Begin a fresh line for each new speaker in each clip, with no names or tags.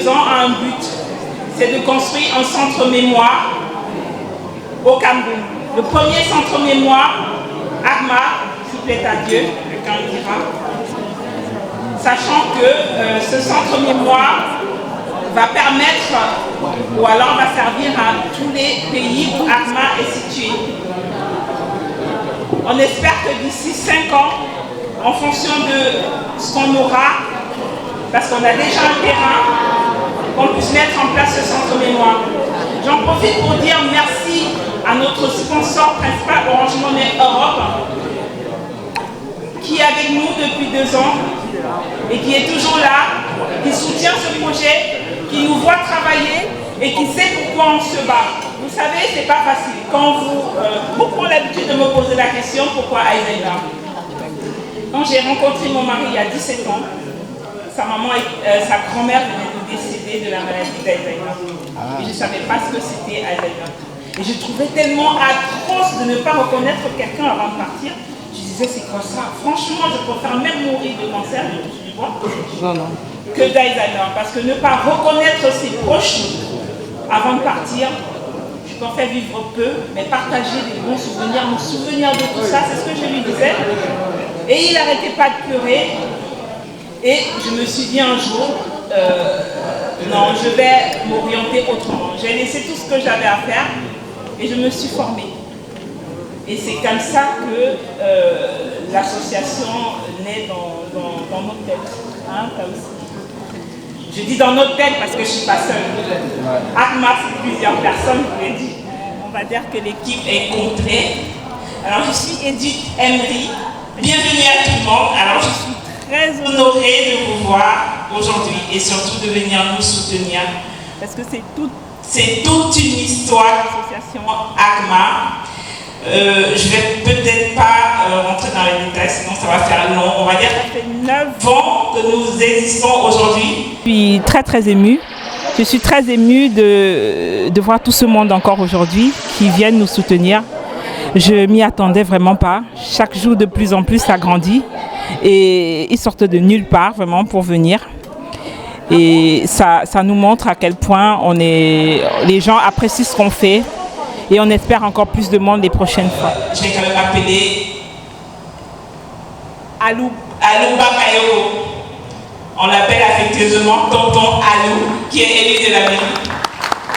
2 ans a un but, c'est de construire un centre mémoire au Cameroun. Le premier centre mémoire, ACMA, s'il plaît à Dieu, quelqu'un le dira, sachant que ce centre mémoire va permettre, ou alors va servir à tous les pays où ACMA est situé. On espère que d'ici 5 ans, en fonction de ce qu'on aura, parce qu'on a déjà un terrain, qu'on puisse mettre en place ce centre mémoire. J'en profite pour dire merci à notre sponsor principal, Orange Money Europe, qui est avec nous depuis 2 ans et qui est toujours là, qui soutient ce projet, qui nous voit travailler et qui sait pourquoi on se bat. Vous savez, c'est pas facile. Quand beaucoup ont l'habitude de me poser la question, pourquoi Alzheimer? Quand j'ai rencontré mon mari il y a 17 ans, sa grand-mère venait de décéder de la maladie d'Alzheimer. Et je ne savais pas ce que c'était Alzheimer. Et je trouvais tellement atroce de ne pas reconnaître quelqu'un avant de partir. Je disais, c'est quoi ça? Franchement, je préfère même mourir de cancer, que d'Alzheimer. Parce que ne pas reconnaître ses proches avant de partir, je préfère vivre peu, mais partager des bons souvenirs, me souvenir de tout ça, c'est ce que je lui disais. Et il n'arrêtait pas de pleurer. Et je me suis dit un jour, non, je vais m'orienter autrement. J'ai laissé tout ce que j'avais à faire et je me suis formée. Et c'est comme ça que l'association naît dans notre tête. Hein, je dis dans notre tête parce que je ne suis pas seule. ACMA, c'est plusieurs personnes, je vous l'ai dit. On va dire que l'équipe est complète. Alors, je suis Edith Emery. Bienvenue à tout le monde. Alors, je suis très honorée de vous voir aujourd'hui et surtout de venir nous soutenir. Parce que c'est toute une histoire d'association ACMA. Je vais peut-être pas rentrer dans les détails, sinon ça va faire long. On va dire que ça fait 9 ans que nous existons aujourd'hui.
Je suis très émue. Je suis très émue de voir tout ce monde encore aujourd'hui qui viennent nous soutenir. Je m'y attendais vraiment pas. Chaque jour de plus en plus ça grandit. Et ils sortent de nulle part vraiment pour venir. Et ça nous montre à quel point les gens apprécient ce qu'on fait. Et on espère encore plus de monde les prochaines fois.
Je vais quand même appeler Alou Bakayoko. On l'appelle affectueusement Tonton Alou, qui est élu de la mairie.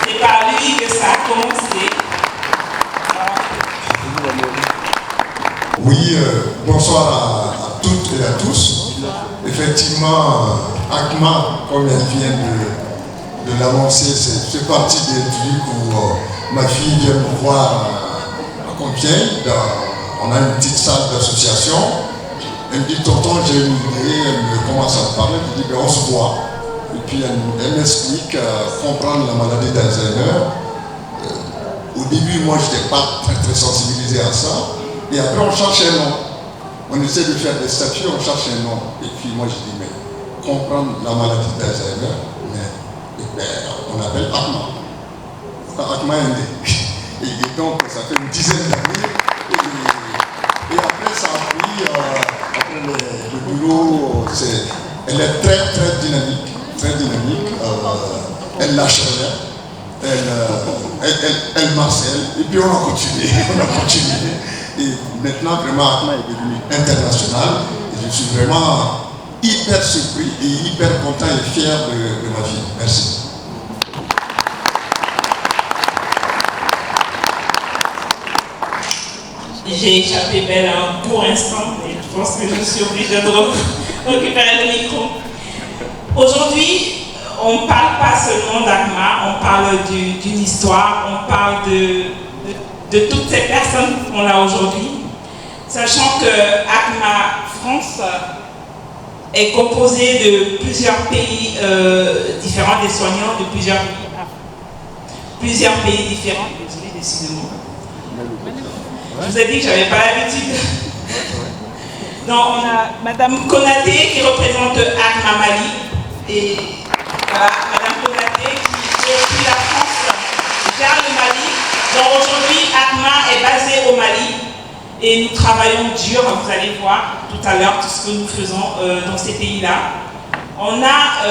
C'est par lui que ça a commencé.
Oui, bonsoir à toutes et à tous. Effectivement, ACMA, comme elle vient de l'annoncer, c'est parti des trucs où ma fille vient me voir à Compiègne. On a une petite salle d'association. Elle me dit, tonton, j'ai une idée. Elle me commence à me parler. Je dis, on se voit. Et puis elle m'explique comprendre la maladie d'Alzheimer. Au début, moi, je n'étais pas très sensibilisé à ça. Et après, on cherche un nom. On essaie de faire des statuts, on cherche un nom. Et puis moi, je dis, mais comprendre la maladie d'Alzheimer, on appelle ACMA. ACMA est né. Et donc, ça fait une dizaine d'années. Et après, ça a pris, après le boulot, elle est très dynamique. Très dynamique. Elle lâche rien. Elle marcelle. Et puis, on a continué. Et maintenant, vraiment, ACMA est devenu international. Et je suis vraiment hyper surpris et hyper content et fier de ma vie. Merci.
J'ai échappé belle un court instant et je pense que je suis obligée de récupérer le micro. Aujourd'hui, on ne parle pas seulement d'ACMA, on parle d'une histoire, on parle de toutes ces personnes qui sont là aujourd'hui, sachant que ACMA France est composé de plusieurs pays différents, des soignants de plusieurs pays différents. Désolé, décidément. Je vous ai dit que je n'avais pas l'habitude. Donc on a Madame Konaté qui représente ACMA Mali. Et voilà, Madame Konaté qui depuis la France gère le Mali. Donc aujourd'hui, ACMA est basé au Mali. Et nous travaillons dur, vous allez voir tout à l'heure tout ce que nous faisons dans ces pays-là. On a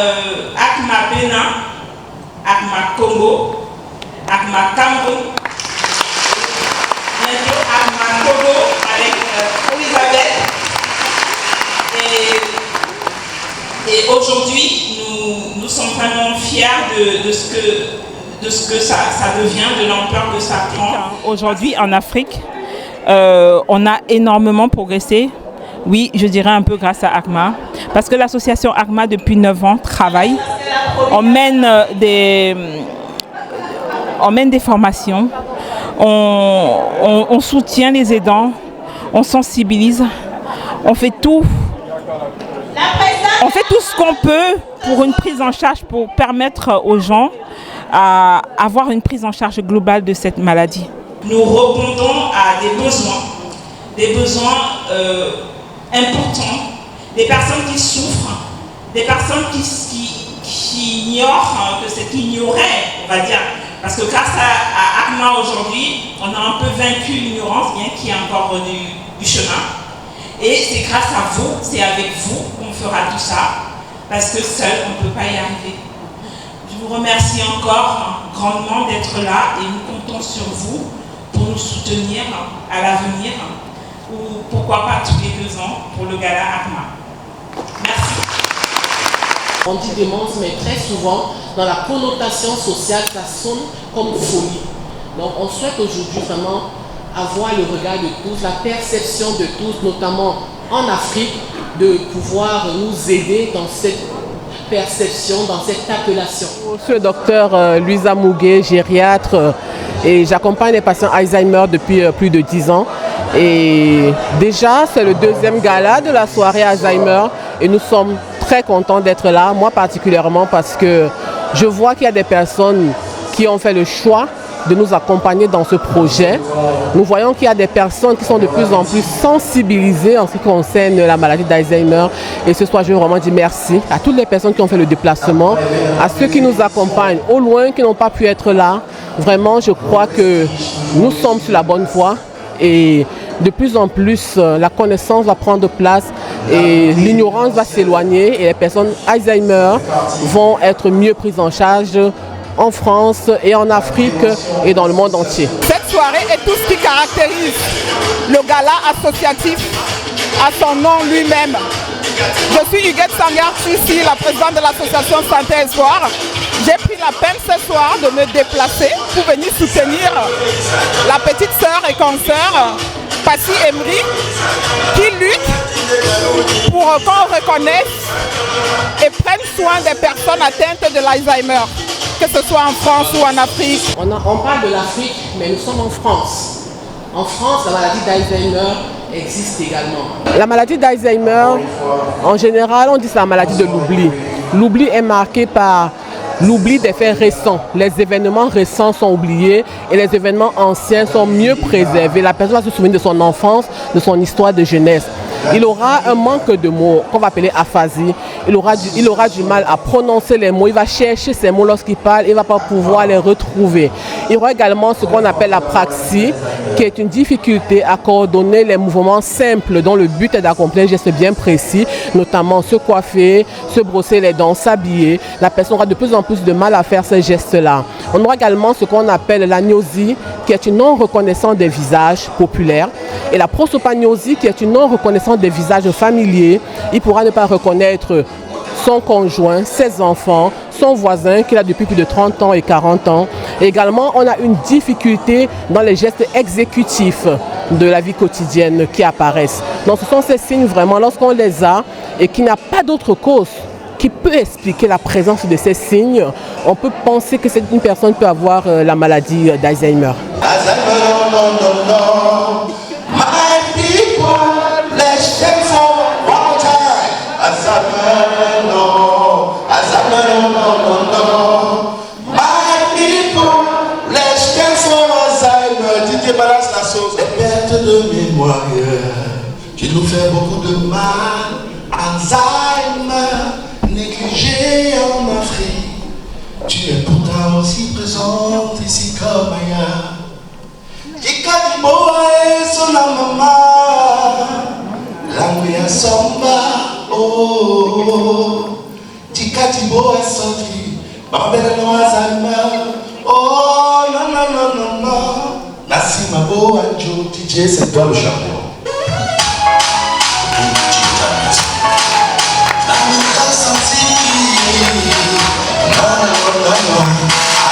ACMA Bénin, ACMA Congo, ACMA Cameroun, bientôt ACMA Togo avec Elisabeth. Et aujourd'hui, nous sommes vraiment fiers de ce que ça devient, de l'ampleur que ça prend.
Aujourd'hui, en Afrique, on a énormément progressé. Oui, je dirais un peu grâce à ACMA. Parce que l'association ACMA, depuis 9 ans, travaille. On mène des formations. On soutient les aidants. On sensibilise. On fait tout. On fait tout ce qu'on peut pour une prise en charge, pour permettre aux gens à avoir une prise en charge globale de cette maladie.
Nous répondons à des besoins importants, des personnes qui souffrent, des personnes qui ignorent, que c'est ignoré, on va dire. Parce que grâce à ACMA aujourd'hui, on a un peu vaincu l'ignorance, bien qu'il y ait encore du chemin. Et c'est grâce à vous, c'est avec vous qu'on fera tout ça, parce que seul, on ne peut pas y arriver. Je vous remercie encore grandement d'être là et nous comptons sur vous pour nous soutenir à l'avenir, ou pourquoi pas tous les 2 ans pour le gala ACMA. Merci.
On dit démence, mais très souvent, dans la connotation sociale, ça sonne comme folie. Donc on souhaite aujourd'hui vraiment avoir le regard de tous, la perception de tous, notamment en Afrique, de pouvoir nous aider dans cette perception, dans cette appellation. Je suis le docteur Louisa Mouguet, gériatre, et j'accompagne les patients Alzheimer depuis plus de 10 ans. Et déjà, c'est le 2e gala de la soirée Alzheimer et nous sommes très contents d'être là, moi particulièrement parce que je vois qu'il y a des personnes qui ont fait le choix de nous accompagner dans ce projet. Nous voyons qu'il y a des personnes qui sont de plus en plus sensibilisées en ce qui concerne la maladie d'Alzheimer. Et ce soir, je veux vraiment dire merci à toutes les personnes qui ont fait le déplacement, à ceux qui nous accompagnent au loin, qui n'ont pas pu être là. Vraiment, je crois que nous sommes sur la bonne voie et de plus en plus, la connaissance va prendre place et l'ignorance va s'éloigner et les personnes Alzheimer vont être mieux prises en charge en France et en Afrique et dans le monde entier.
Cette soirée est tout ce qui caractérise le gala associatif à son nom lui-même. Je suis Huguette Sangar Tchissi, la présidente de l'association Santé Espoir. J'ai pris la peine ce soir de me déplacer pour venir soutenir la petite sœur et consoeur Passy Emery qui lutte pour qu'on reconnaisse et prenne soin des personnes atteintes de l'Alzheimer, que ce soit en France ou en Afrique.
On parle de l'Afrique, mais nous sommes en France. En France, la maladie d'Alzheimer existe également. La maladie d'Alzheimer, en général, on dit que c'est la maladie de l'oubli. L'oubli est marqué par l'oubli des faits récents. Les événements récents sont oubliés et les événements anciens sont mieux préservés. La personne va se souvenir de son enfance, de son histoire de jeunesse. Il aura un manque de mots qu'on va appeler aphasie. Il aura du mal à prononcer les mots. Il va chercher ces mots lorsqu'il parle. Il ne va pas pouvoir les retrouver. Il y aura également ce qu'on appelle la praxie, qui est une difficulté à coordonner les mouvements simples dont le but est d'accomplir un geste bien précis, notamment se coiffer, se brosser les dents, s'habiller. La personne aura de plus en plus de mal à faire ces gestes-là. On aura également ce qu'on appelle l'agnosie, qui est une non-reconnaissance des visages populaires, et la prosopagnosie, qui est une non-reconnaissance des visages familiers. Il pourra ne pas reconnaître son conjoint, ses enfants, son voisin qu'il a depuis plus de 30 ans et 40 ans. Et également, on a une difficulté dans les gestes exécutifs de la vie quotidienne qui apparaissent. Donc ce sont ces signes vraiment, lorsqu'on les a et qu'il n'y a pas d'autre cause qui peut expliquer la présence de ces signes, on peut penser que une personne peut avoir la maladie d'Alzheimer.
Perte de mémoire qui nous fait beaucoup de mal. Alzheimer, négligé en Afrique. Tu es pourtant aussi présente ici comme ailleurs. Chikatibo est sorti, Bambelle non Alzheimer. Oh non, non, non, non, non. Nassima Bo Anjo, DJ, c'est toi le champion.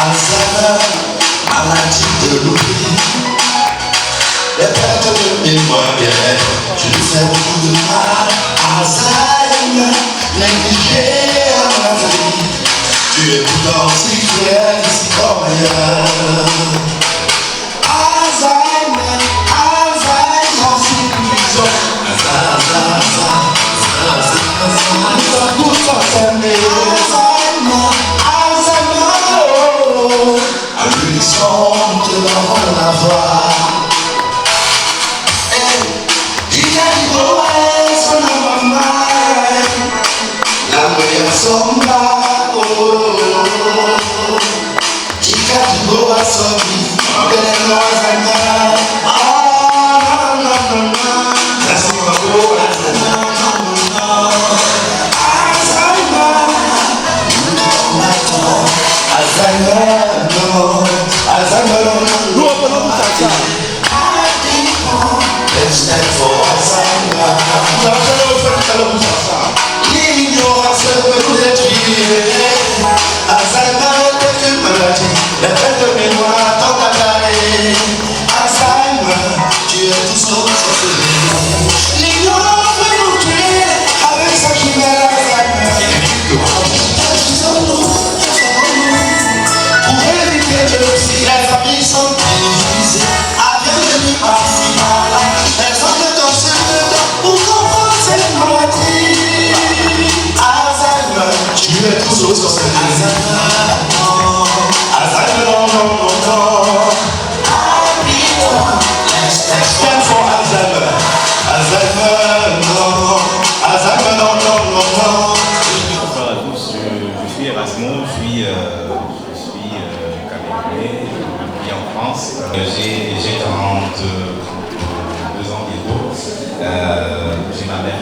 Alzheimer, maladie de l'oubli. Les pertes de mémoire, je lui fais beaucoup de mal. Alzheimer, négligé à ma vie. Tu es pourtant si clair, si royal. Alzheimer, Alzheimer, c'est une vision. Alzheimer, Alzheimer, à l'unisson de la voix. Il y a du beau sur ma main, la meilleure somme. La peine de mémoire tant à garder. Alzheimer, tu es tout sauf sorcelé. L'ignorance peut nous tuer avec sa chimère Alzheimer. Pour éviter de l'oxy, les familles sont divisées. Avec le par-ci-par là, elles ont le temps sur le temps pour comprendre cette maladie. Alzheimer, tu es tout sauf sorcelé. Alzheimer, non, non, non, non. Stand for Alzheimer. Alzheimer, non. Alzheimer, non, non, non, non.
Bonsoir à tous, je suis Erasmo, je suis camerounais, je vis en France. J'ai 42 ans bientôt. J'ai ma mère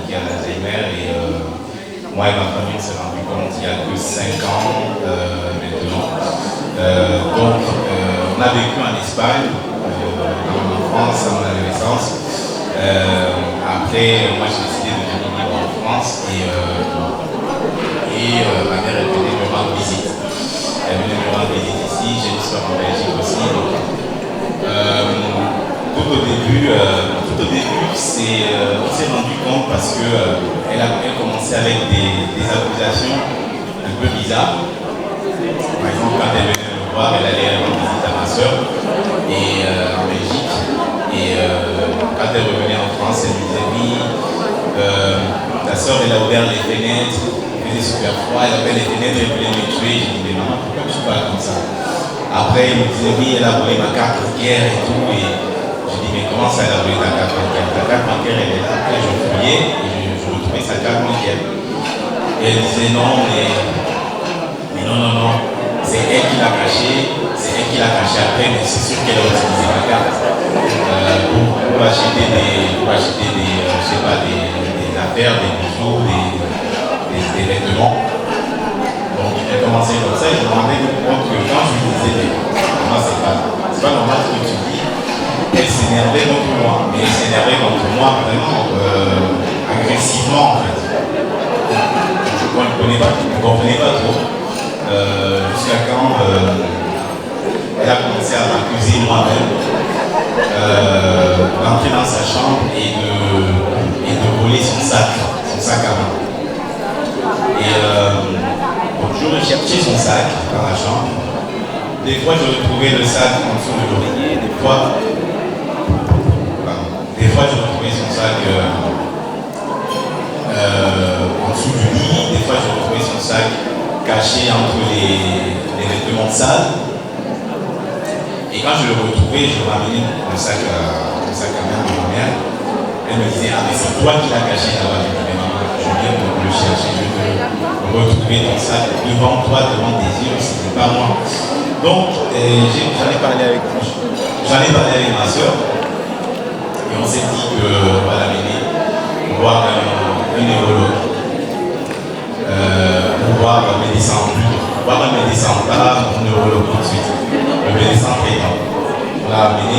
qui a l'Alzheimer et moi et ma famille on s'est rendu compte il y a que 5 ans maintenant. Donc, on a vécu en Espagne, en France, à mon adolescence. Après, moi j'ai décidé de venir en France et ma mère est venue me rendre visite. Elle est venue me rendre visite ici, j'ai une soeur en Belgique aussi. Tout au début, on s'est rendu compte parce qu'elle a commencé avec des accusations un peu bizarres. Par exemple, quand elle venait me voir, elle allait rendre visite à ma soeur en Belgique. Et quand elle revenait en France, elle me disait oui, ta soeur elle a ouvert les fenêtres, il faisait super froid, elle a ouvert les fenêtres, elle voulait me tuer. Je dis mais maman, pourquoi tu parles comme ça? Après elle me disait oui, elle a volé ma carte bancaire et tout. Et je dis mais comment ça elle a volé ta carte bancaire? Ta carte bancaire elle est là. Après je fouillais et je retrouvais sa carte bancaire. Et elle disait non, mais non, non, non. C'est elle qui l'a caché, après, mais c'est sûr qu'elle a utilisé ma carte pour acheter des affaires, des bijoux, des vêtements. Donc elle commençait comme ça et je me rendais compte que quand je lui disais, moi c'est pas normal ce que tu dis, elle s'énervait contre moi, mais elle s'énervait contre moi vraiment agressivement en fait. Je ne comprenais pas trop. Jusqu'à quand elle a commencé à m'accuser moi-même d'entrer dans sa chambre et de voler son sac à main. Et donc je recherchais son sac dans la chambre. Des fois je retrouvais le sac en dessous de l'oreiller, des fois je retrouvais son sac en dessous du lit, des fois je retrouvais son sac caché entre les vêtements sales. Et quand je le retrouvais, je ramenais le sac à ma mère. Elle me disait ah mais c'est toi qui l'as caché là-bas. Je disais maman, je viens de le chercher, je veux retrouver ton sac devant toi, devant tes yeux, c'était pas moi. Donc j'en ai parlé avec ma soeur et on s'est dit qu'on va l'amener voir un neurologue. Pour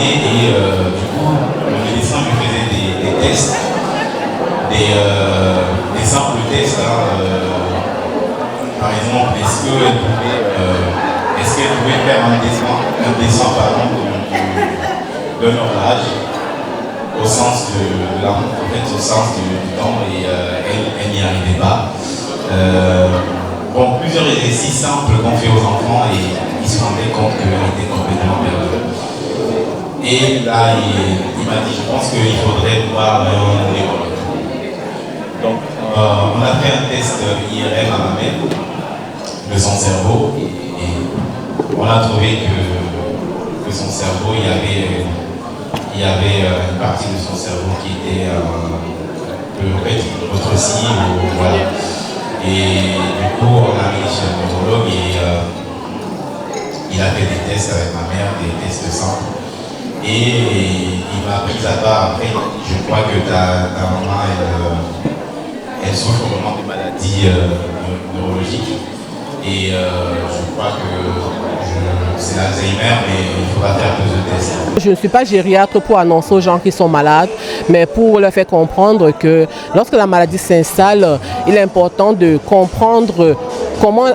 dessiné et du coup, le médecin lui faisait des tests, des simples tests. Par exemple, est-ce qu'elle pouvait faire un dessin par exemple, d'un horloge au sens de la montre, en fait, au sens du temps, et elle n'y arrivait pas. Bon, plusieurs exercices simples qu'on fait aux enfants et ils se rendaient compte qu'elle était complètement perdue. Et là, il m'a dit, je pense qu'il faudrait voir un neurologue. Donc, on a fait un test IRM à ma mère de son cerveau et on a trouvé que son cerveau, il y avait une partie de son cerveau qui était peut-être rétrécie, voilà. Et du coup, on a allé chez un neurologue et il a fait des tests avec ma mère, des tests simples. Et il m'a pris à part après, je crois que ta maman, elle souffre vraiment de maladies neurologiques. Et je crois que c'est l'Alzheimer, mais il faudra faire plus de tests.
Je ne suis pas gériatre pour annoncer aux gens qui sont malades, mais pour leur faire comprendre que lorsque la maladie s'installe, il est important de comprendre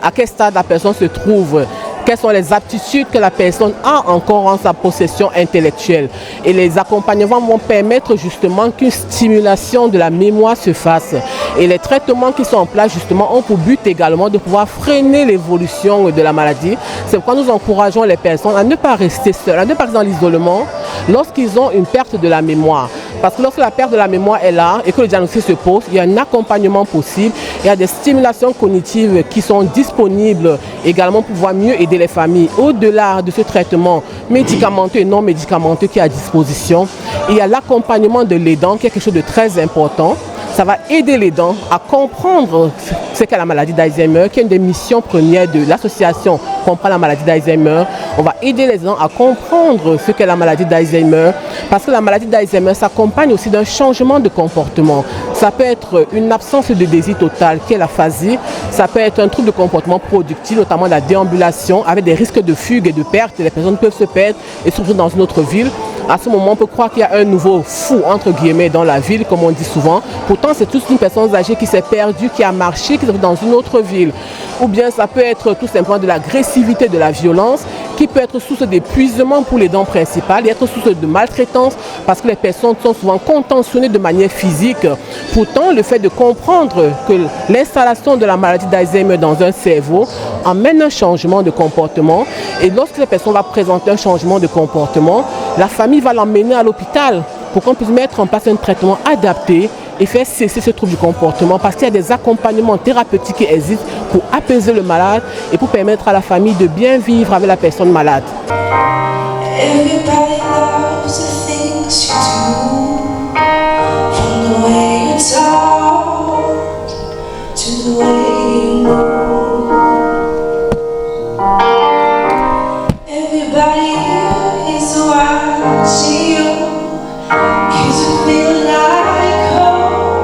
à quel stade la personne se trouve. Quelles sont les aptitudes que la personne a encore en sa possession intellectuelle. Et les accompagnements vont permettre justement qu'une stimulation de la mémoire se fasse. Et les traitements qui sont en place justement ont pour but également de pouvoir freiner l'évolution de la maladie. C'est pourquoi nous encourageons les personnes à ne pas rester seules, à ne pas rester dans l'isolement lorsqu'ils ont une perte de la mémoire. Parce que lorsque la perte de la mémoire est là et que le diagnostic se pose, il y a un accompagnement possible, il y a des stimulations cognitives qui sont disponibles également pour pouvoir mieux aider les familles. Au-delà de ce traitement médicamenteux et non médicamenteux qui est à disposition, il y a l'accompagnement de l'aidant qui est quelque chose de très important. Ça va aider les dents à comprendre ce qu'est la maladie d'Alzheimer, qui est une des missions premières de l'association Comprendre la maladie d'Alzheimer. On va aider les dents à comprendre ce qu'est la maladie d'Alzheimer, parce que la maladie d'Alzheimer s'accompagne aussi d'un changement de comportement. Ça peut être une absence de désir total, qui est l'aphasie. Ça peut être un trouble de comportement productif, notamment la déambulation, avec des risques de fugue et de perte. Les personnes peuvent se perdre et se retrouver dans une autre ville. À ce moment, on peut croire qu'il y a un nouveau fou, entre guillemets, dans la ville, comme on dit souvent. Pourtant, c'est toute une personne âgée qui s'est perdue, qui a marché, qui est dans une autre ville. Ou bien ça peut être tout simplement de l'agressivité, de la violence, qui peut être source d'épuisement pour les dents principales et être source de maltraitance parce que les personnes sont souvent contentionnées de manière physique. Pourtant, le fait de comprendre que l'installation de la maladie d'Alzheimer dans un cerveau amène un changement de comportement, et lorsque la personne va présenter un changement de comportement, la famille va l'emmener à l'hôpital pour qu'on puisse mettre en place un traitement adapté et faire cesser ce trouble du comportement, parce qu'il y a des accompagnements thérapeutiques qui existent pour apaiser le malade et pour permettre à la famille de bien vivre avec la personne malade.
Everybody loves the things you do, from the way you talk to the way you move. Everybody is watching you, 'cause you feel like home,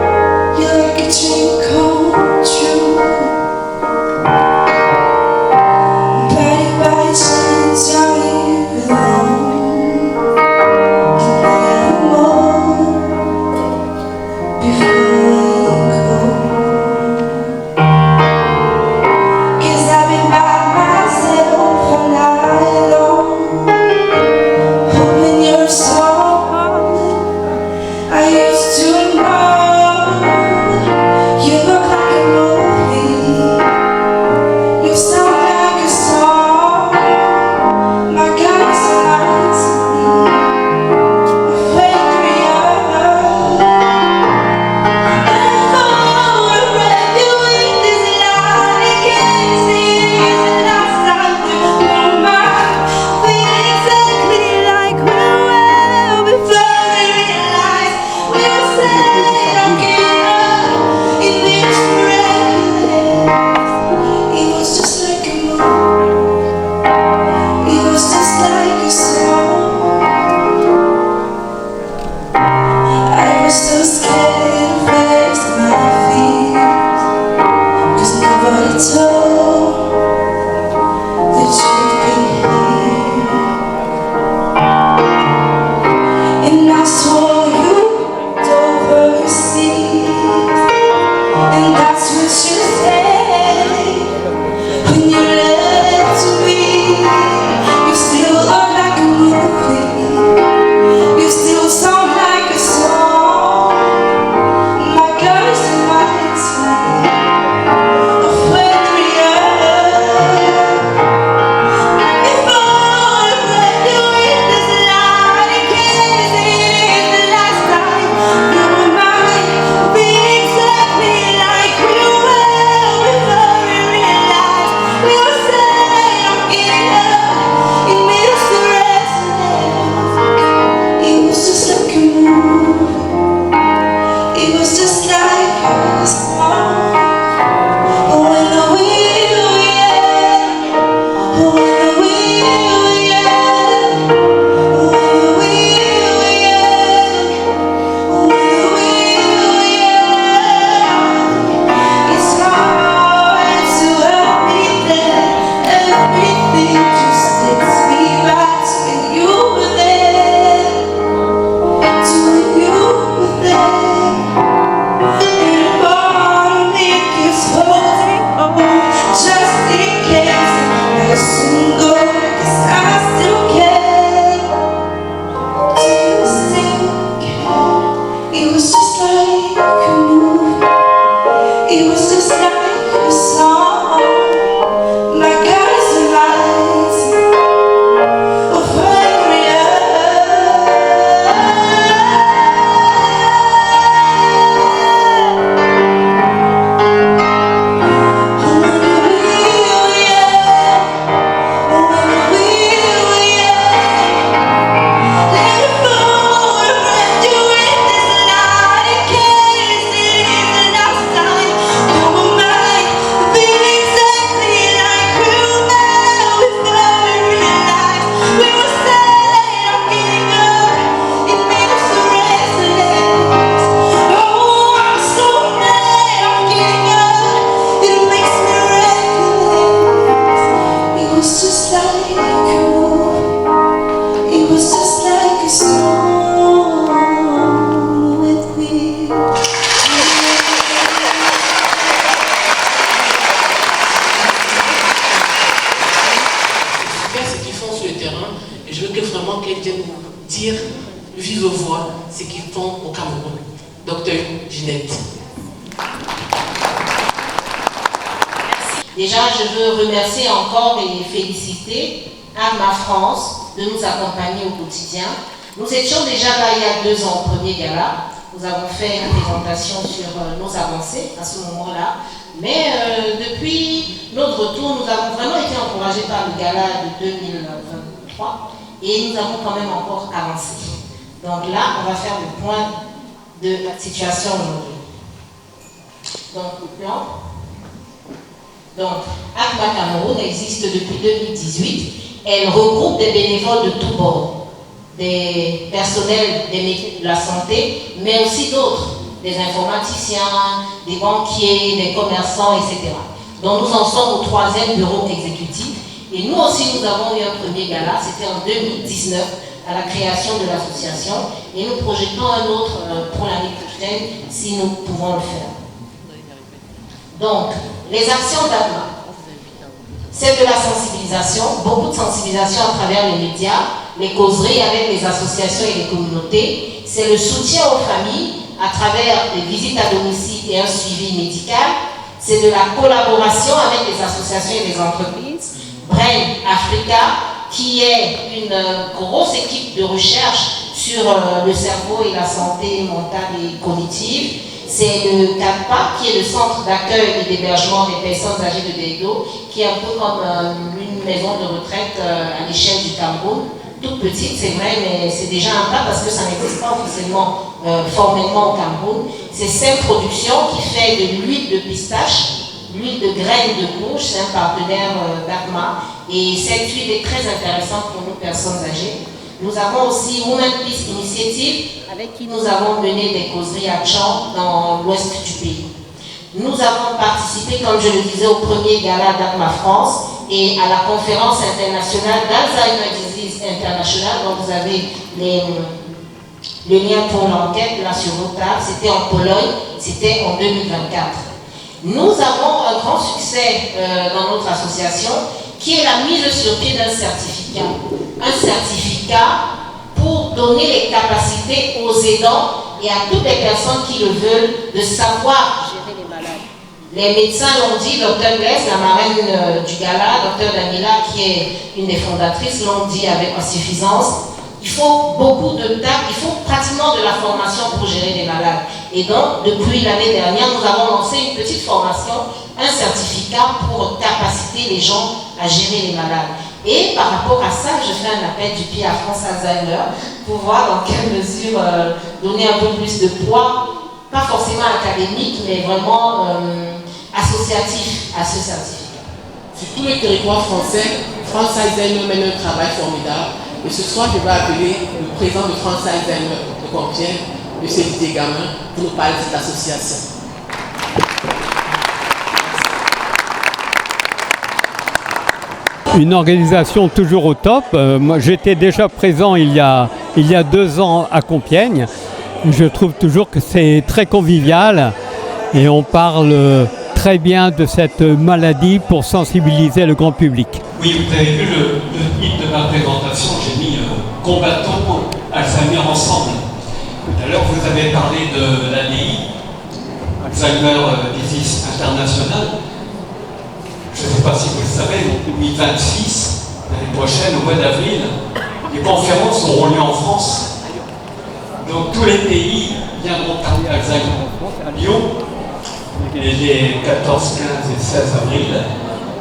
you're like a dream come true. By chance, are you alone? Can I have more before you go? 'Cause I've been by myself all night long, hoping you're someone I used to know. You look like a movie, you sound like a song. My God is lying to me, afraid to be alone. And for a breath you in this light, I can't see the last time through my feet exactly like we were before we realized we were set on give up. It feels reckless. It was just like a movie. It was just like a song. I was so scared to face my fears, 'cause nobody told that you'd be here.
qu'elle vienne nous dire de vive voix ce qu'ils font au Cameroun. Docteur Ginette.
Déjà, je veux remercier encore et féliciter ACMA France de nous accompagner au quotidien. Nous étions déjà là il y a 2 ans au premier gala. Nous avons fait une présentation sur nos avancées à ce moment-là. Mais depuis notre retour, nous avons vraiment été encouragés par le gala de 2023 et nous avons quand même encore avancé. Donc là, on va faire le point de la situation aujourd'hui. Donc, le plan. Donc, ACMA Cameroun existe depuis 2018. Elle regroupe des bénévoles de tous bords, des personnels des métiers de la santé, mais aussi d'autres, des informaticiens, des banquiers, des commerçants, etc. Donc, nous en sommes au 3e bureau exécutif. Et nous aussi, nous avons eu un premier gala, c'était en 2019, à la création de l'association. Et nous projetons un autre pour l'année prochaine, si nous pouvons le faire. Donc, les actions d'ACMA, c'est de la sensibilisation, beaucoup de sensibilisation à travers les médias, les causeries avec les associations et les communautés. C'est le soutien aux familles à travers des visites à domicile et un suivi médical. C'est de la collaboration avec les associations et les entreprises. Brain Africa, qui est une grosse équipe de recherche sur le cerveau et la santé mentale et cognitive. C'est le CAPA, qui est le centre d'accueil et d'hébergement des personnes âgées de Dédo, qui est un peu comme une maison de retraite à l'échelle du Cameroun. Toute petite, c'est vrai, mais c'est déjà un pas parce que ça n'existe pas officiellement, formellement au Cameroun. C'est Sem Production qui fait de l'huile de pistache, l'huile de graines de courge, c'est un partenaire d'ACMA. Et cette huile est très intéressante pour nous personnes âgées. Nous avons aussi Women Peace Initiative, avec qui nous avons mené des causeries à Tchang, dans l'ouest du pays. Nous avons participé, comme je le disais, au premier gala d'ACMA France et à la conférence internationale d'Alzheimer Disease International, dont vous avez le lien pour l'enquête là sur vos tables. C'était en Pologne, c'était en 2024. Nous avons un grand succès dans notre association, qui est la mise sur pied d'un certificat. Un certificat pour donner les capacités aux aidants et à toutes les personnes qui le veulent de savoir gérer les malades. Les médecins l'ont dit, Dr Blaise, la marraine du gala, Dr Damila, qui est une des fondatrices, l'ont dit avec suffisance. Il faut beaucoup de temps, il faut pratiquement de la formation pour gérer les malades. Et donc, depuis l'année dernière, nous avons lancé une petite formation, un certificat pour capaciter les gens à gérer les malades. Et par rapport à ça, je fais un appel du pied à France Alzheimer pour voir dans quelle mesure donner un peu plus de poids, pas forcément académique, mais vraiment associatif à ce certificat.
Sur tous les territoires français, France Alzheimer mène un travail formidable. Et ce soir, je vais appeler le président de France Alzheimer de Compiègne, M. Didier Gamin, pour nous parler de cette association.
Une organisation toujours au top. Moi, j'étais déjà présent il y a 2 ans à Compiègne. Je trouve toujours que c'est très convivial et on parle très bien de cette maladie pour sensibiliser le grand public.
Oui, vous avez vu le titre de ma présentation, j'ai mis Combattons Alzheimer ensemble. Tout à l'heure, vous avez parlé de l'ADI, Alzheimer Disease International. Je ne sais pas si vous le savez, en 2026, l'année prochaine, au mois d'avril, les conférences auront lieu en France. Donc tous les pays viendront parler Alzheimer à Lyon. Et les 14, 15 et 16 avril,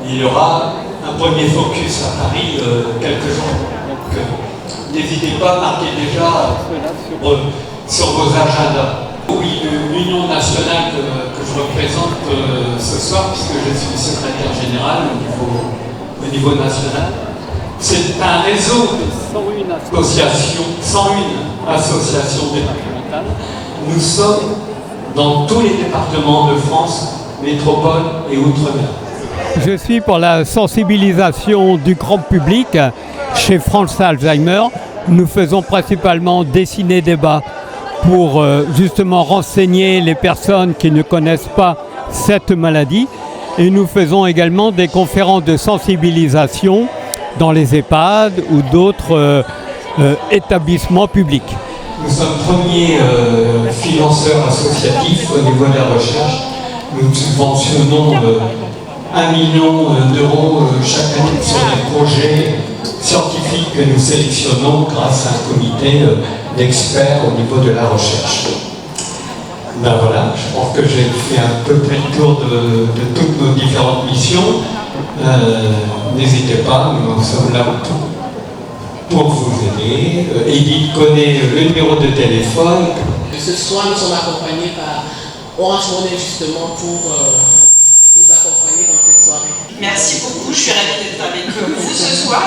il y aura un premier focus à Paris quelques jours. Donc n'hésitez pas à marquer déjà sur vos agendas. Oui, l'Union nationale que je représente ce soir, puisque je suis secrétaire général au niveau national, c'est un réseau de 101 associations départementales. Nous sommes dans tous les départements de France, métropole et outre-mer.
Je suis pour la sensibilisation du grand public chez France Alzheimer. Nous faisons principalement dessiner débat pour justement renseigner les personnes qui ne connaissent pas cette maladie. Et nous faisons également des conférences de sensibilisation dans les EHPAD ou d'autres établissement public.
Nous sommes premier financeur associatif au niveau de la recherche. Nous subventionnons 1 million d'euros chaque année sur des projets scientifiques que nous sélectionnons grâce à un comité d'experts au niveau de la recherche. Ben voilà, je pense que j'ai fait un peu près le tour de toutes nos différentes missions. N'hésitez pas, nous sommes là pour vous aider. Edith connaît le numéro de téléphone.
Ce soir, nous sommes accompagnés par Orange Money justement pour nous accompagner dans cette soirée.
Merci beaucoup, je suis ravie d'être avec vous ce soir.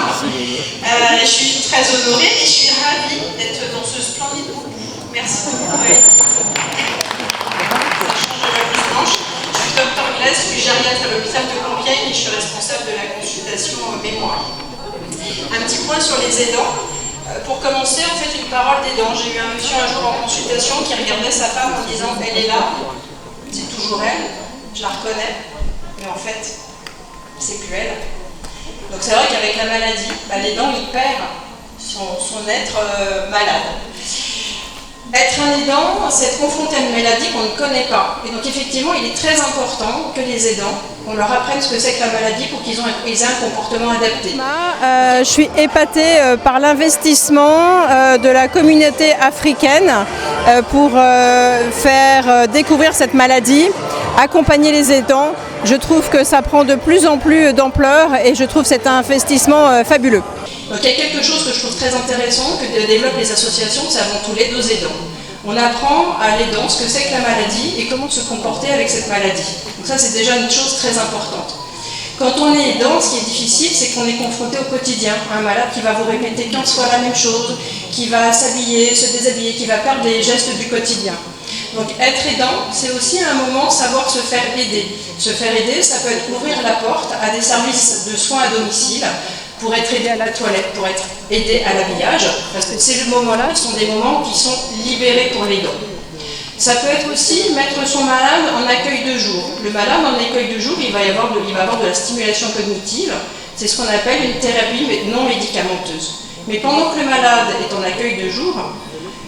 Je suis très honorée et je suis ravie d'être dans ce splendide groupe. Merci beaucoup. Je suis docteur Glaise, je suis gériatre à l'hôpital de Compiègne et je suis responsable de la consultation mémoire. Un petit point sur les aidants. Pour commencer, en fait, une parole d'aidant. J'ai eu un monsieur un jour en consultation qui regardait sa femme en disant « Elle est là, c'est toujours elle, je la reconnais, mais en fait, c'est plus elle. » Donc c'est vrai qu'avec la maladie, l'aidant, il perd son être malade. Être un aidant, c'est être confronté à une maladie qu'on ne connaît pas. Et donc effectivement, il est très important que les aidants, on leur apprenne ce que c'est que la maladie pour qu'ils aient un comportement adapté.
Je suis épatée par l'investissement de la communauté africaine pour faire découvrir cette maladie, accompagner les aidants. Je trouve que ça prend de plus en plus d'ampleur et je trouve cet investissement fabuleux.
Donc il y a quelque chose que je trouve très intéressant que développent les associations, c'est avant tout l'aide aux aidants. On apprend à l'aidant ce que c'est que la maladie et comment se comporter avec cette maladie. Donc ça c'est déjà une chose très importante. Quand on est aidant, ce qui est difficile, c'est qu'on est confronté au quotidien. Un malade qui va vous répéter 15 fois la même chose, qui va s'habiller, se déshabiller, qui va perdre les gestes du quotidien. Donc être aidant, c'est aussi à un moment savoir se faire aider. Se faire aider, ça peut être ouvrir la porte à des services de soins à domicile, pour être aidé à la toilette, pour être aidé à l'habillage, parce que ces moments-là sont des moments qui sont libérés pour l'aidant. Ça peut être aussi mettre son malade en accueil de jour. Le malade en accueil de jour, il va avoir de la stimulation cognitive, c'est ce qu'on appelle une thérapie non médicamenteuse. Mais pendant que le malade est en accueil de jour,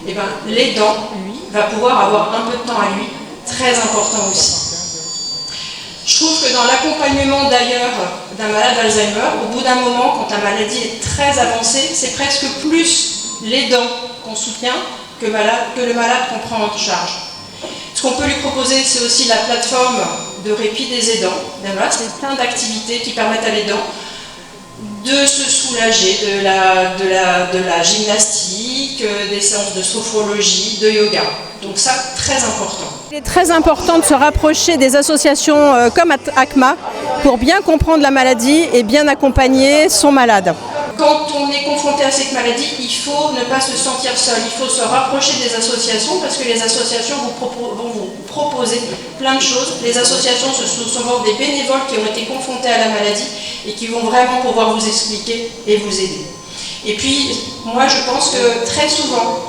eh ben, l'aidant, lui, va pouvoir avoir un peu de temps à lui, très important aussi. Je trouve que dans l'accompagnement d'ailleurs d'un malade d'Alzheimer, au bout d'un moment, quand la maladie est très avancée, c'est presque plus l'aidant qu'on soutient que le malade qu'on prend en charge. Ce qu'on peut lui proposer, c'est aussi la plateforme de répit des aidants. C'est plein d'activités qui permettent à l'aidant de se soulager de la gymnastique, des séances de sophrologie, de yoga. Donc ça, très important.
Il est très important de se rapprocher des associations comme ACMA pour bien comprendre la maladie et bien accompagner son malade.
Quand on est confronté à cette maladie, il faut ne pas se sentir seul. Il faut se rapprocher des associations parce que les associations vont vous proposer plein de choses. Les associations, ce sont souvent des bénévoles qui ont été confrontés à la maladie et qui vont vraiment pouvoir vous expliquer et vous aider. Et puis, moi, je pense que très souvent,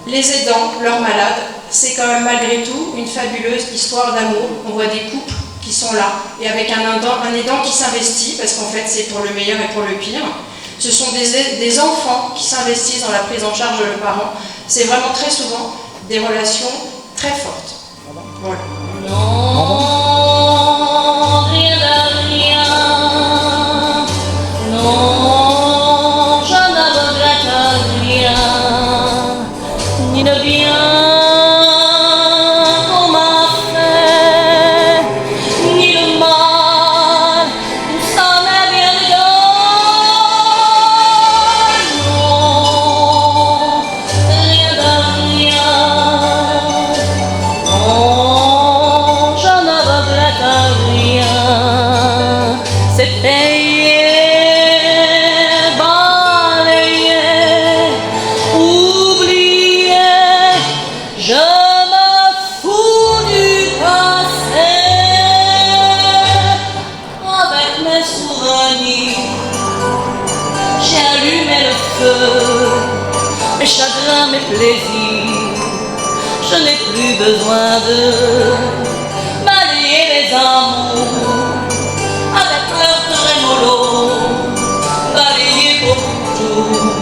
les aidants, leurs malades, c'est quand même malgré tout une fabuleuse histoire d'amour. On voit des couples qui sont là et avec un aidant qui s'investit parce qu'en fait, c'est pour le meilleur et pour le pire. Ce sont des enfants qui s'investissent dans la prise en charge de leurs parents. C'est vraiment très souvent des relations très fortes. Voilà.
Non, rien de rien. Non, je ne regrette rien, ni le bien qu'on m'a fait, ni le mal, ça m'est bien dedans. Non, rien de rien. Non, je ne regrette rien. C'est payé, balayé, oublié. Je me fous du passé. Avec mes souvenirs, j'ai allumé le feu. Mes chagrins, mes plaisirs, je n'ai plus besoin de balayer les amours avec leur trémolo, balayer pour toujours.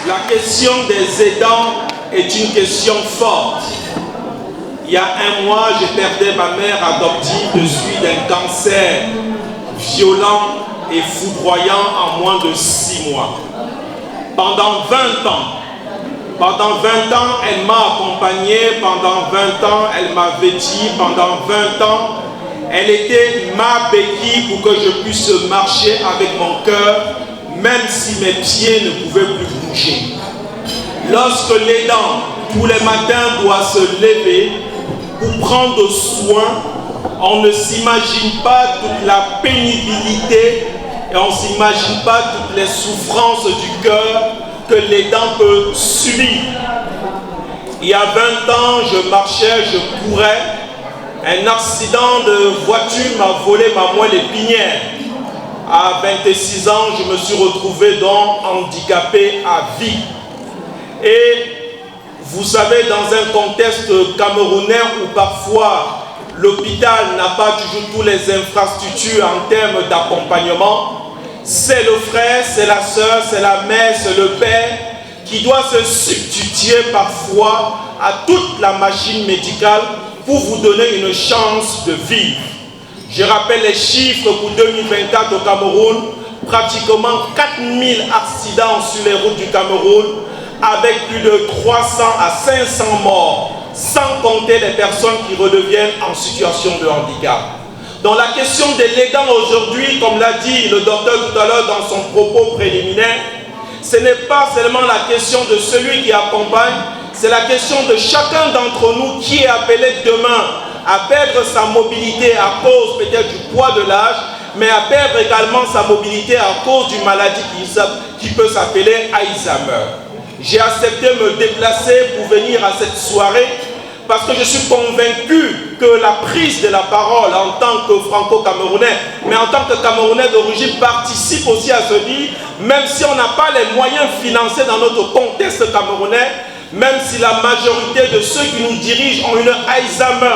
La question des aidants est une question forte. Il y a un mois, je perdais ma mère adoptive de suite d'un cancer violent et foudroyant en moins de 6 mois. Pendant 20 ans, elle m'a accompagné, pendant 20 ans, elle m'a vêti, pendant 20 ans, elle était ma béquille pour que je puisse marcher avec mon cœur, même si mes pieds ne pouvaient plus bouger. Lorsque l'aidant, tous les matins, doit se lever pour prendre soin, on ne s'imagine pas toute la pénibilité et on ne s'imagine pas toutes les souffrances du cœur que l'aidant peut subir. Il y a 20 ans, je marchais, je courais. Un accident de voiture m'a volé ma moelle épinière. À 26 ans, je me suis retrouvé donc handicapé à vie. Et vous savez, dans un contexte camerounais où parfois l'hôpital n'a pas toujours toutes les infrastructures en termes d'accompagnement, c'est le frère, c'est la sœur, c'est la mère, c'est le père qui doit se substituer parfois à toute la machine médicale pour vous donner une chance de vivre. Je rappelle les chiffres pour 2024 au Cameroun, pratiquement 4000 accidents sur les routes du Cameroun, avec plus de 300 à 500 morts, sans compter les personnes qui redeviennent en situation de handicap. Donc la question de l'aidant aujourd'hui, comme l'a dit le docteur tout à l'heure dans son propos préliminaire, ce n'est pas seulement la question de celui qui accompagne, c'est la question de chacun d'entre nous qui est appelé demain à perdre sa mobilité à cause peut-être du poids de l'âge, mais à perdre également sa mobilité à cause d'une maladie qui peut s'appeler Alzheimer. J'ai accepté de me déplacer pour venir à cette soirée parce que je suis convaincu que la prise de la parole en tant que franco-camerounais, mais en tant que Camerounais d'origine, participe aussi à se dire, même si on n'a pas les moyens financiers dans notre contexte camerounais, même si la majorité de ceux qui nous dirigent ont une Alzheimer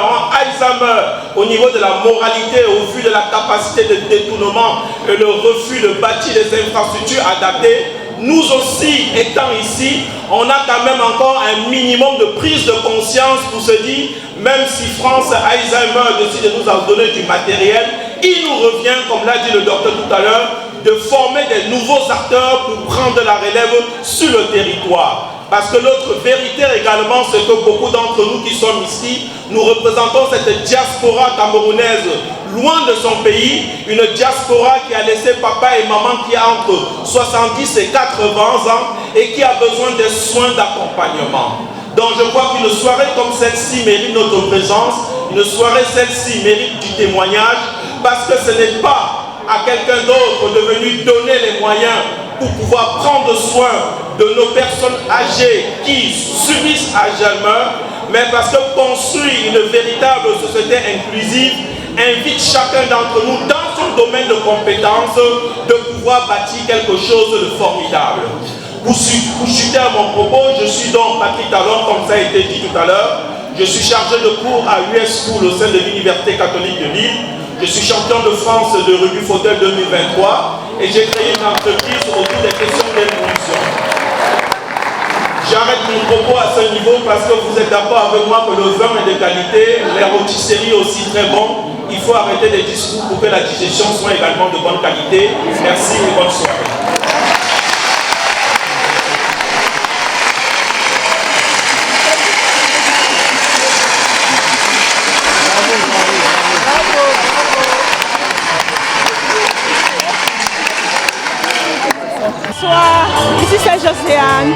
au niveau de la moralité, au vu de la capacité de détournement et le refus de bâtir des infrastructures adaptées, nous aussi, étant ici, on a quand même encore un minimum de prise de conscience pour se dire, même si France Alzheimer décide de nous en donner du matériel, il nous revient, comme l'a dit le docteur tout à l'heure, de former des nouveaux acteurs pour prendre la relève sur le territoire. Parce que l'autre vérité également, c'est que beaucoup d'entre nous qui sommes ici, nous représentons cette diaspora camerounaise loin de son pays, une diaspora qui a laissé papa et maman qui a entre 70 et 80 ans et qui a besoin des soins d'accompagnement. Donc je crois qu'une soirée comme celle-ci mérite notre présence, une soirée celle-ci mérite du témoignage, parce que ce n'est pas à quelqu'un d'autre de venir donner les moyens pour pouvoir prendre soin de nos personnes âgées qui subissent Alzheimer, mais parce que construire une véritable société inclusive invite chacun d'entre nous dans son domaine de compétences de pouvoir bâtir quelque chose de formidable. Pour chuter à mon propos, je suis donc Patrick Talon, comme ça a été dit tout à l'heure. Je suis chargé de cours à US School au sein de l'Université catholique de Lille. Je suis champion de France de rugby fauteuil 2023 et j'ai créé une entreprise autour des questions d'inclusion. J'arrête mon propos à ce niveau parce que vous êtes d'accord avec moi que le vin est de qualité, les rôtisseries aussi très bon. Il faut arrêter les discours pour que la digestion soit également de bonne qualité. Merci et bonne soirée.
Bonsoir, ici c'est Josiane,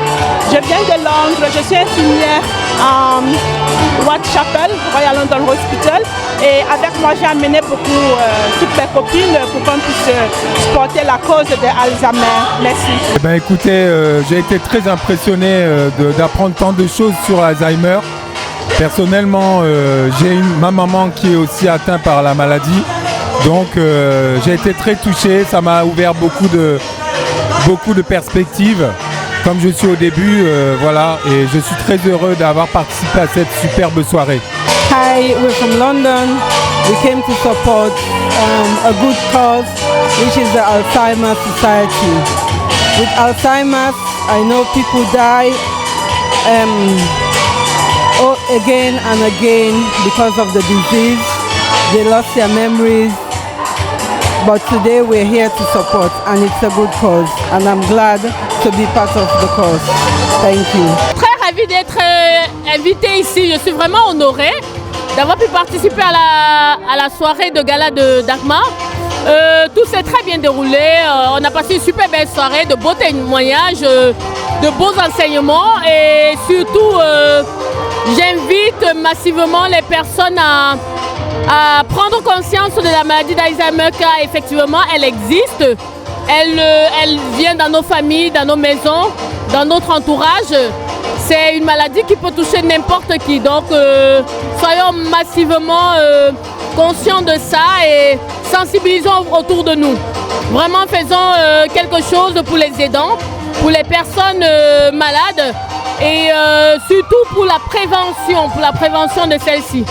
je viens de Londres, je suis infirmière en Whitechapel, Royal London Hospital, et avec moi j'ai amené beaucoup toutes mes copines pour qu'on puisse supporter la cause de Alzheimer. Merci.
Ben écoutez, j'ai été très impressionné d'apprendre tant de choses sur Alzheimer. Personnellement, j'ai ma maman qui est aussi atteinte par la maladie, donc j'ai été très touché, ça m'a ouvert beaucoup de perspectives. Comme je suis au début, voilà, et je suis très heureux d'avoir participé à cette superbe soirée.
Hi, we're from London. We came to support a good cause, which is the Alzheimer's Society. With Alzheimer's, I know people die again and again because of the disease. They lost their memories. But today we're here to support, and it's a good cause. And I'm glad to be part of the cause. Thank you.
Très ravie d'être invitée ici. Je suis vraiment honorée d'avoir pu participer à la soirée de gala de d'ACMA. Tout s'est très bien déroulé. On a passé une super belle soirée, de beaux témoignages, de beaux enseignements. Et surtout, j'invite massivement les personnes à prendre conscience de la maladie d'Alzheimer, car effectivement elle existe, elle vient dans nos familles, dans nos maisons, dans notre entourage. C'est une maladie qui peut toucher n'importe qui, donc soyons massivement conscients de ça et sensibilisons autour de nous. Vraiment faisons quelque chose pour les aidants, pour les personnes malades et surtout pour la prévention de celle-ci.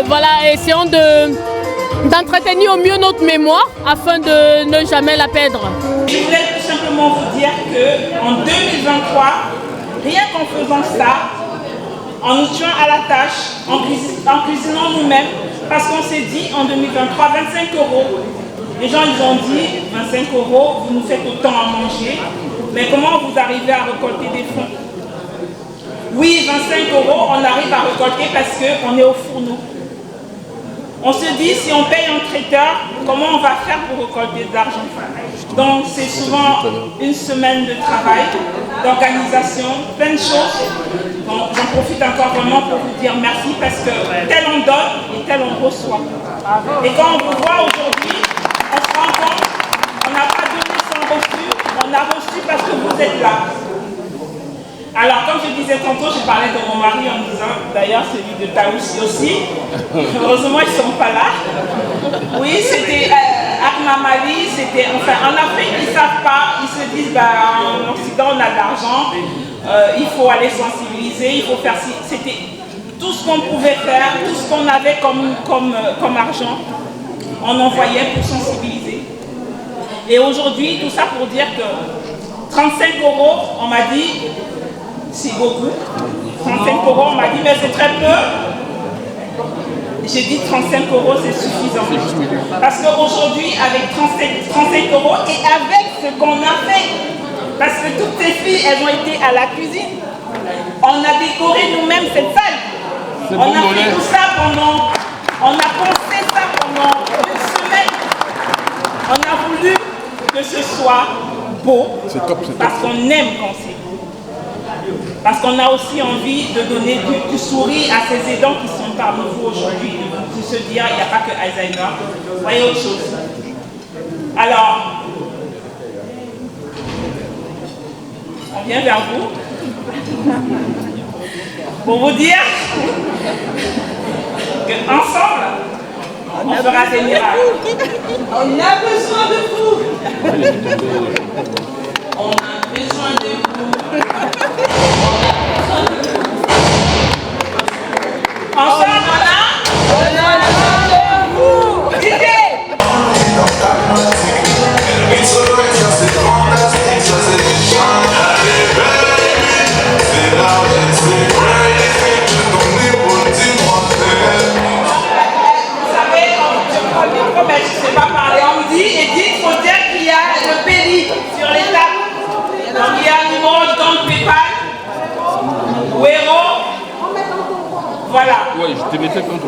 Voilà, essayons d'entretenir au mieux notre mémoire afin de ne jamais la perdre.
Je voulais tout simplement vous dire qu'en 2023, rien qu'en faisant ça, en nous tuant à la tâche, en cuisinant nous-mêmes, parce qu'on s'est dit en 2023, 25 €. Les gens ils ont dit 25 €, vous nous faites autant à manger, mais comment vous arrivez à récolter des fonds? Oui, 25 €, on arrive à récolter parce qu'on est au fourneau. On se dit, si on paye un traiteur, comment on va faire pour récolter de l'argent? Donc c'est souvent une semaine de travail, d'organisation, plein de choses. Donc j'en profite encore vraiment pour vous dire merci parce que tel on donne et tel on reçoit. Et quand on vous voit aujourd'hui, on se rend compte qu'on n'a pas donné sans reçu, on a reçu parce que vous êtes là. Alors, comme je disais tantôt, je parlais de mon mari en disant, d'ailleurs celui de Taoussi aussi, heureusement ils ne sont pas là. Oui, c'était ACMA Mali, c'était, enfin en Afrique ils ne savent pas, ils se disent, en Occident on a de l'argent, il faut aller sensibiliser, il faut faire, c'était tout ce qu'on pouvait faire, tout ce qu'on avait comme argent, on envoyait pour sensibiliser. Et aujourd'hui, tout ça pour dire que 35 €, on m'a dit, c'est beaucoup. 35 €, on m'a dit, mais c'est très peu. J'ai dit 35 € c'est suffisant. Parce qu'aujourd'hui, avec 35 € et avec ce qu'on a fait, parce que toutes ces filles, elles ont été à la cuisine. On a décoré nous-mêmes cette salle. On a fait tout ça on a pensé ça pendant une semaine. On a voulu que ce soit beau, parce qu'on aime quand c'est beau. Parce qu'on a aussi envie de donner du sourire à ces aidants qui sont parmi vous aujourd'hui, de se dire il n'y a pas que Alzheimer, voyez autre chose. Alors, on vient vers vous pour vous dire qu'ensemble, on fera des miracles. On a besoin de vous. On a besoin de vous. Ensemble, on a besoin de vous. Didier. Mais je ne sais pas parler, on me dit, et dit, il faut dire qu'il y a le péri sur les tables. Donc il y a un numéro de compte PayPal, Wero, voilà.
Oui, je te mettais compte.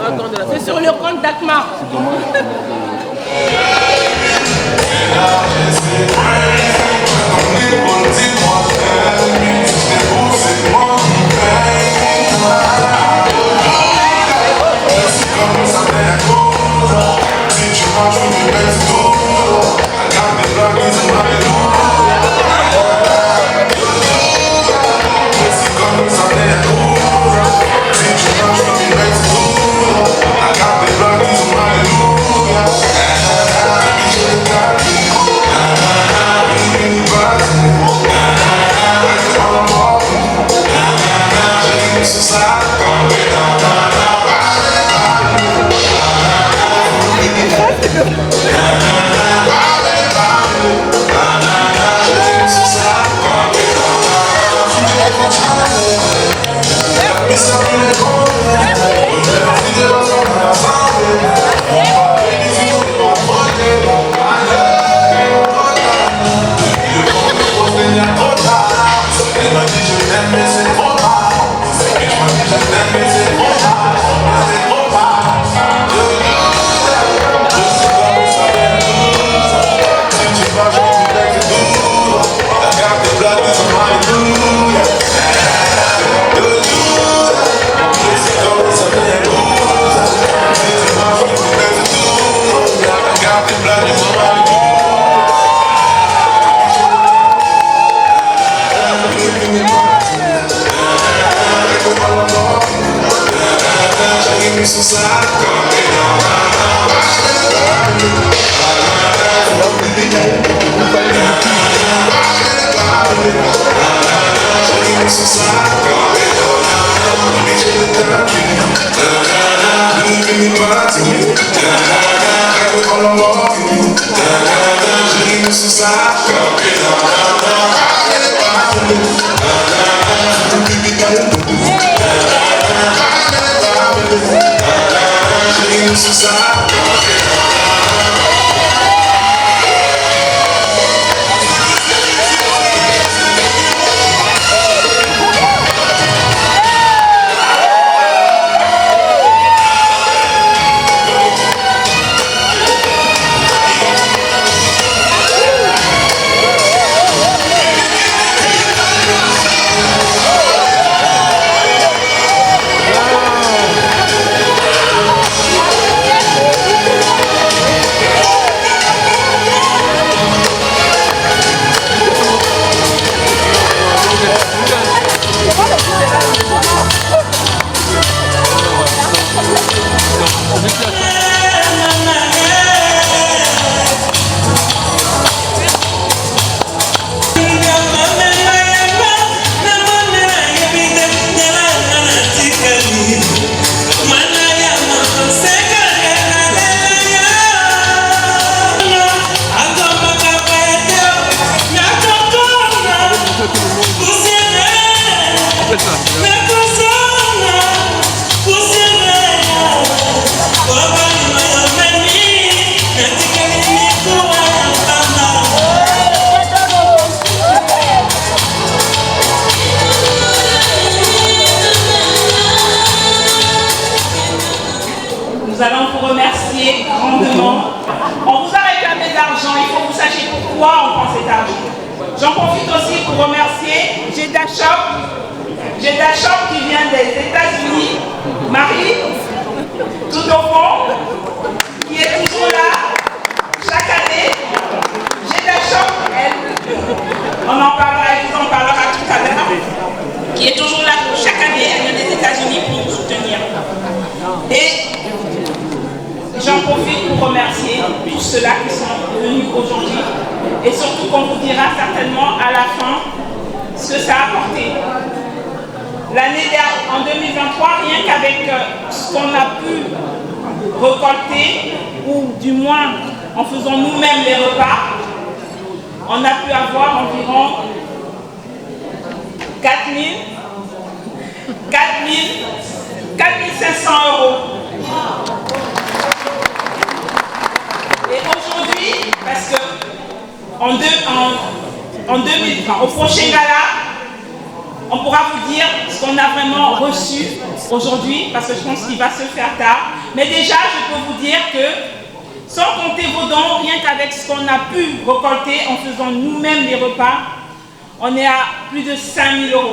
C'est sur le compte d'ACMA.
I
Nous allons vous remercier grandement. On vous a réclamé d'argent, il faut que vous sachiez pourquoi on prend cet argent. J'en profite aussi pour remercier Jeddah Shop qui vient des États-Unis, Marie, tout au fond, qui est toujours là, chaque année. Jeddah Shop, elle, on en parlera, elle vous en parlera tout à l'heure, qui est toujours là chaque année, elle vient des États-Unis pour nous soutenir. Et j'en profite pour remercier tous ceux-là qui sont venus aujourd'hui et surtout qu'on vous dira certainement à la fin ce que ça a apporté. L'année dernière, en 2023, rien qu'avec ce qu'on a pu récolter, ou du moins en faisant nous-mêmes les repas, on a pu avoir environ 4 500 €. Et aujourd'hui, parce que en 2020, au prochain gala, on pourra vous dire ce qu'on a vraiment reçu aujourd'hui, parce que je pense qu'il va se faire tard. Mais déjà, je peux vous dire que, sans compter vos dons, rien qu'avec ce qu'on a pu récolter en faisant nous-mêmes les repas, on est à plus de 5 000 €.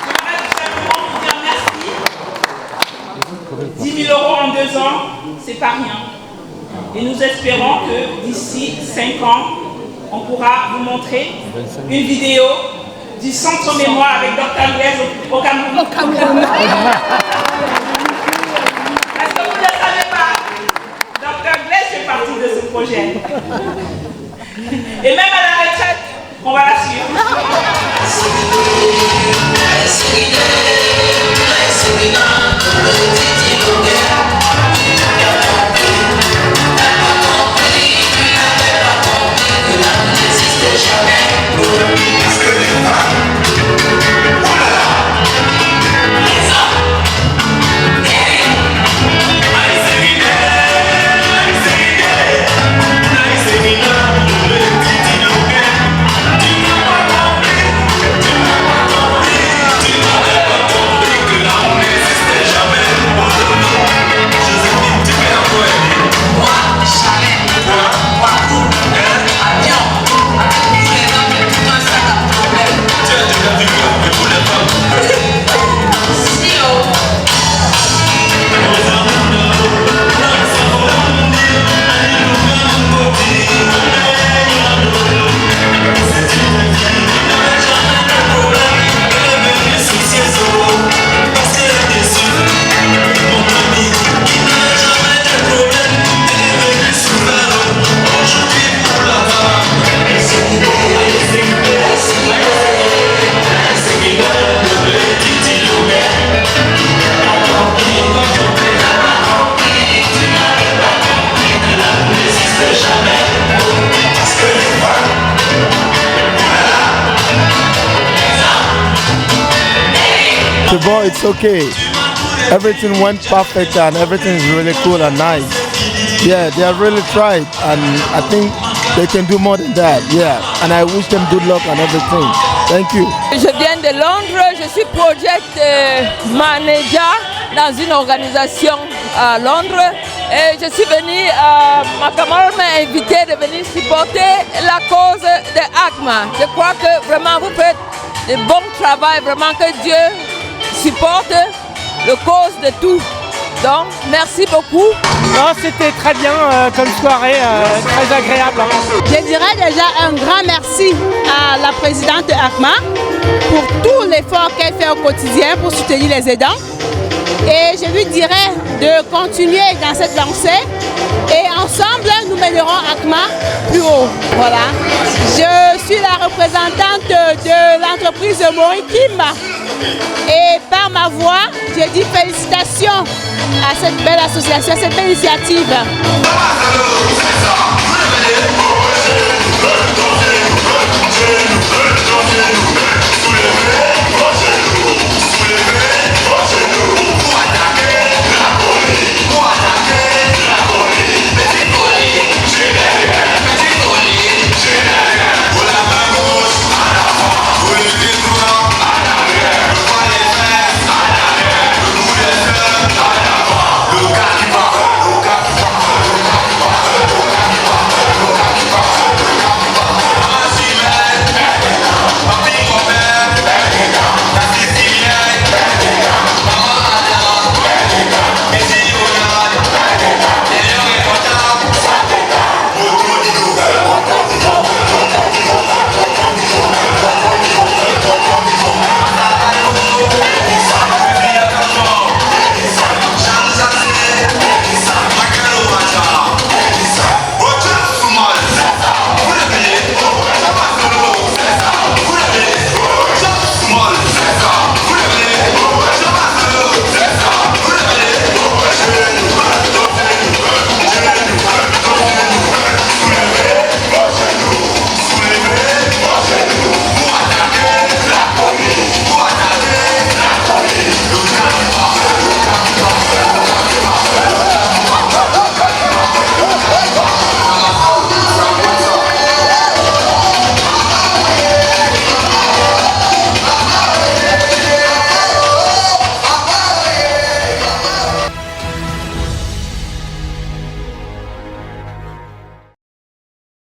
J'aimerais tout simplement vous dire merci. 10 000 € en 2 ans, c'est pas rien. Et nous espérons que d'ici 5 ans, on pourra vous montrer une vidéo du centre mémoire avec Dr Blaise au Cameroun. Parce que vous ne le savez pas, Dr Blaise fait partie de ce projet. Et même à la retraite, on va la suivre.
Avião,
Thibaut, it's okay. Everything went perfect and everything is really cool and nice. Yeah, they have really tried and I think they can do more than that. Yeah, and I wish them good luck and everything. Thank you.
Je viens de Londres, je suis project manager dans une organisation à Londres et je suis venue, ma camarade m'a invité de venir supporter la cause de ACMA. Je crois que vraiment vous faites de bon travail, vraiment que Dieu supporte le cause de tout. Donc, merci beaucoup.
Non, c'était très bien comme soirée, très agréable.
Je dirais déjà un grand merci à la présidente de ACMA pour tout l'effort qu'elle fait au quotidien pour soutenir les aidants. Et je lui dirais de continuer dans cette lancée et ensemble nous mènerons ACMA plus haut. Voilà. Je suis la représentante de l'entreprise Morikim et par ma voix, je dis félicitations à cette belle association, à cette belle initiative.